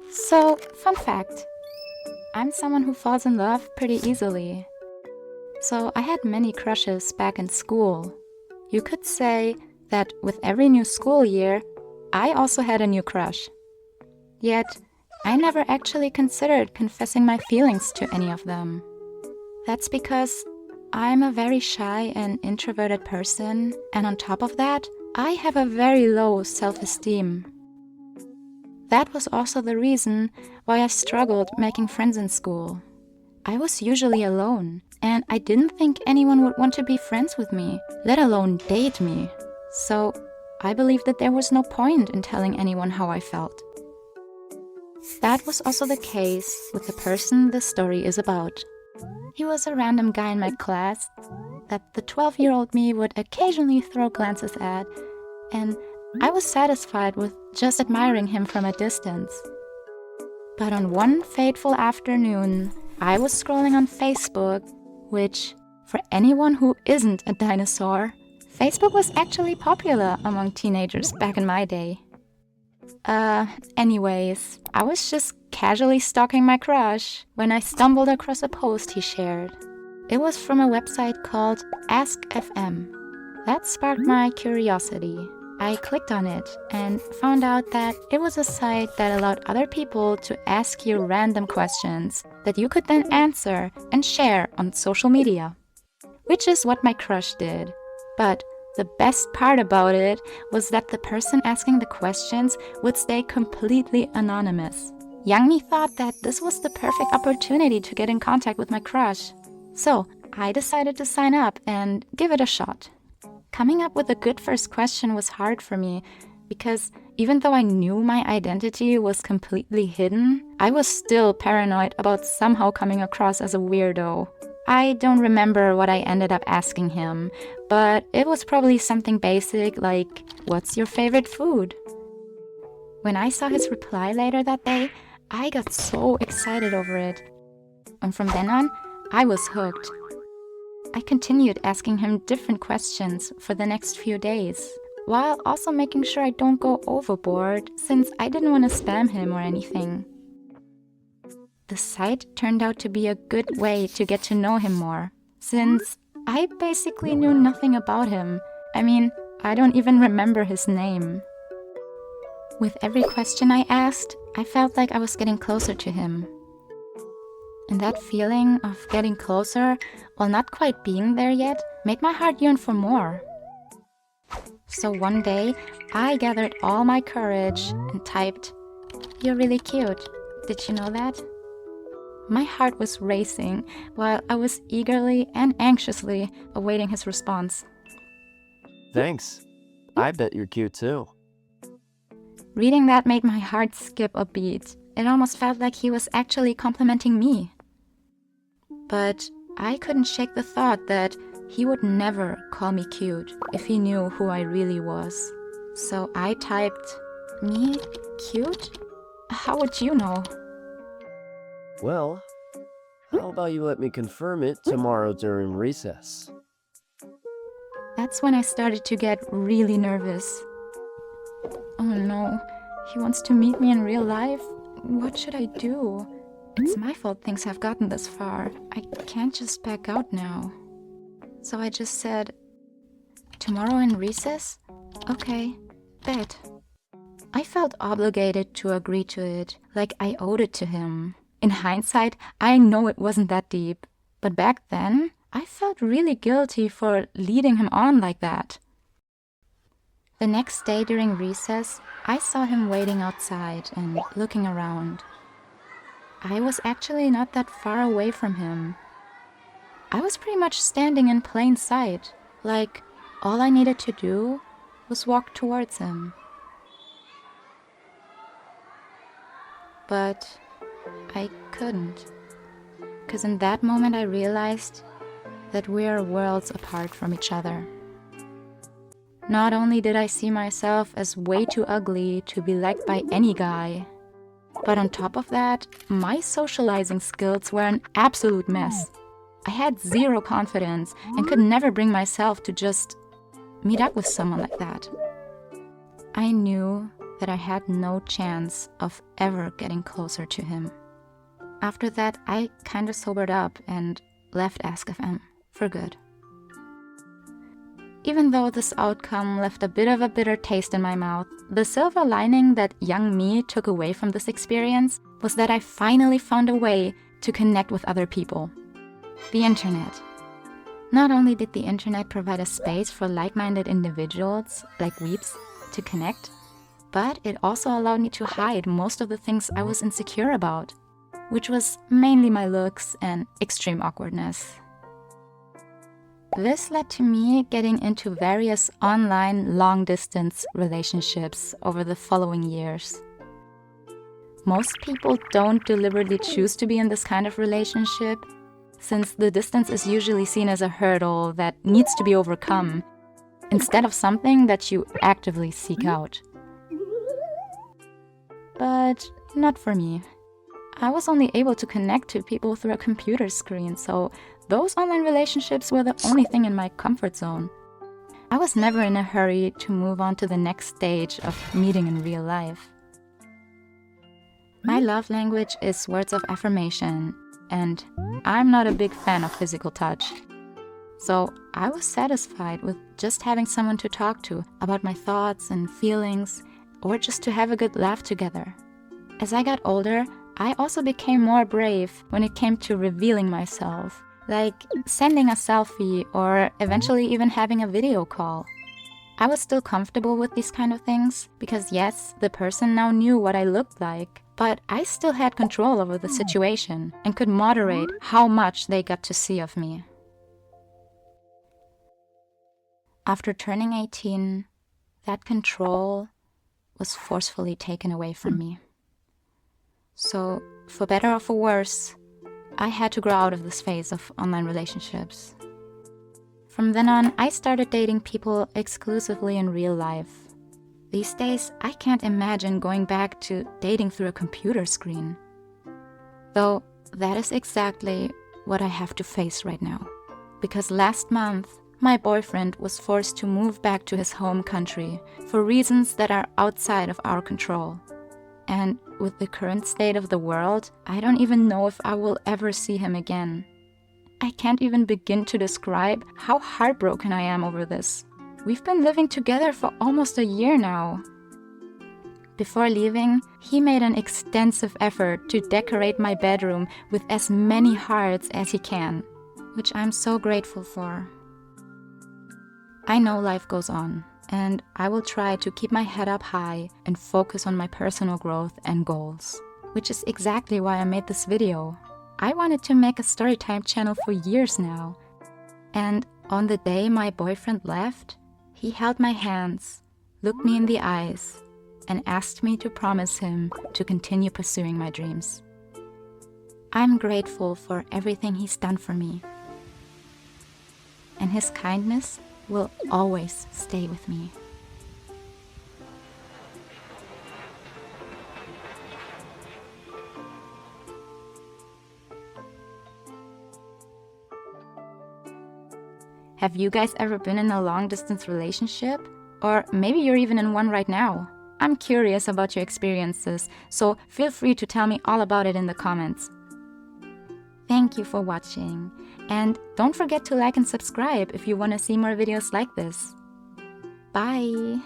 So, fun fact, I'm someone who falls in love pretty easily. So I had many crushes back in school. You could say that with every new school year, I also had a new crush. Yet, I never actually considered confessing my feelings to any of them. That's because I'm a very shy and introverted person, and on top of that, I have a very low self-esteem. That was also the reason why I struggled making friends in school. I was usually alone, and I didn't think anyone would want to be friends with me, let alone date me. So I believed that there was no point in telling anyone how I felt. That was also the case with the person this story is about. He was a random guy in my class that the 12-year-old me would occasionally throw glances at, and I was satisfied with just admiring him from a distance. But on one fateful afternoon, I was scrolling on Facebook, which, for anyone who isn't a dinosaur, Facebook was actually popular among teenagers back in my day. Anyways, I was just casually stalking my crush when I stumbled across a post he shared. It was from a website called Ask FM. That sparked my curiosity. I clicked on it and found out that it was a site that allowed other people to ask you random questions that you could then answer and share on social media. Which is what my crush did. But the best part about it was that the person asking the questions would stay completely anonymous. Young me thought that this was the perfect opportunity to get in contact with my crush. So I decided to sign up and give it a shot. Coming up with a good first question was hard for me because even though I knew my identity was completely hidden, I was still paranoid about somehow coming across as a weirdo. I don't remember what I ended up asking him, but it was probably something basic like, "What's your favorite food?" When I saw his reply later that day, I got so excited over it. And from then on, I was hooked. I continued asking him different questions for the next few days, while also making sure I don't go overboard since I didn't want to spam him or anything. The site turned out to be a good way to get to know him more, since I basically knew nothing about him. I mean, I don't even remember his name. With every question I asked, I felt like I was getting closer to him. And that feeling of getting closer, while not quite being there yet, made my heart yearn for more. So one day, I gathered all my courage and typed, "You're really cute. Did you know that?" My heart was racing while I was eagerly and anxiously awaiting his response. Thanks. I bet you're cute too. Reading that made my heart skip a beat. It almost felt like he was actually complimenting me. But I couldn't shake the thought that he would never call me cute if he knew who I really was. So I typed, "Me? Cute? How would you know?" Well, how about you let me confirm it tomorrow during recess? That's when I started to get really nervous. Oh no, he wants to meet me in real life? What should I do? It's my fault things have gotten this far. I can't just back out now. So I just said, "Tomorrow in recess? Okay, bet." I felt obligated to agree to it, like I owed it to him. In hindsight, I know it wasn't that deep. But back then, I felt really guilty for leading him on like that. The next day during recess, I saw him waiting outside and looking around. I was actually not that far away from him. I was pretty much standing in plain sight, like all I needed to do was walk towards him. But I couldn't, because in that moment I realized that we are worlds apart from each other. Not only did I see myself as way too ugly to be liked by any guy, but on top of that, my socializing skills were an absolute mess. I had zero confidence and could never bring myself to just meet up with someone like that. I knew that I had no chance of ever getting closer to him. After that, I kinda sobered up and left Ask FM for good. Even though this outcome left a bit of a bitter taste in my mouth, the silver lining that young me took away from this experience was that I finally found a way to connect with other people. The internet. Not only did the internet provide a space for like-minded individuals, like weeps, to connect, but it also allowed me to hide most of the things I was insecure about, which was mainly my looks and extreme awkwardness. This led to me getting into various online long-distance relationships over the following years. Most people don't deliberately choose to be in this kind of relationship, since the distance is usually seen as a hurdle that needs to be overcome, instead of something that you actively seek out. But not for me. I was only able to connect to people through a computer screen, so those online relationships were the only thing in my comfort zone. I was never in a hurry to move on to the next stage of meeting in real life. My love language is words of affirmation, and I'm not a big fan of physical touch. So I was satisfied with just having someone to talk to about my thoughts and feelings, or just to have a good laugh together. As I got older, I also became more brave when it came to revealing myself, like sending a selfie or eventually even having a video call. I was still comfortable with these kind of things because yes, the person now knew what I looked like, but I still had control over the situation and could moderate how much they got to see of me. After turning 18, that control was forcefully taken away from me. So, for better or for worse, I had to grow out of this phase of online relationships. From then on, I started dating people exclusively in real life. These days, I can't imagine going back to dating through a computer screen. Though, that is exactly what I have to face right now. Because last month, my boyfriend was forced to move back to his home country for reasons that are outside of our control. And with the current state of the world, I don't even know if I will ever see him again. I can't even begin to describe how heartbroken I am over this. We've been living together for almost a year now. Before leaving, he made an extensive effort to decorate my bedroom with as many hearts as he can, which I'm so grateful for. I know life goes on, and I will try to keep my head up high and focus on my personal growth and goals, which is exactly why I made this video. I wanted to make a Storytime channel for years now, and on the day my boyfriend left, he held my hands, looked me in the eyes, and asked me to promise him to continue pursuing my dreams. I'm grateful for everything he's done for me, and his kindness will always stay with me. Have you guys ever been in a long-distance relationship? Or maybe you're even in one right now. I'm curious about your experiences, so feel free to tell me all about it in the comments. Thank you for watching, and don't forget to like and subscribe if you want to see more videos like this. Bye!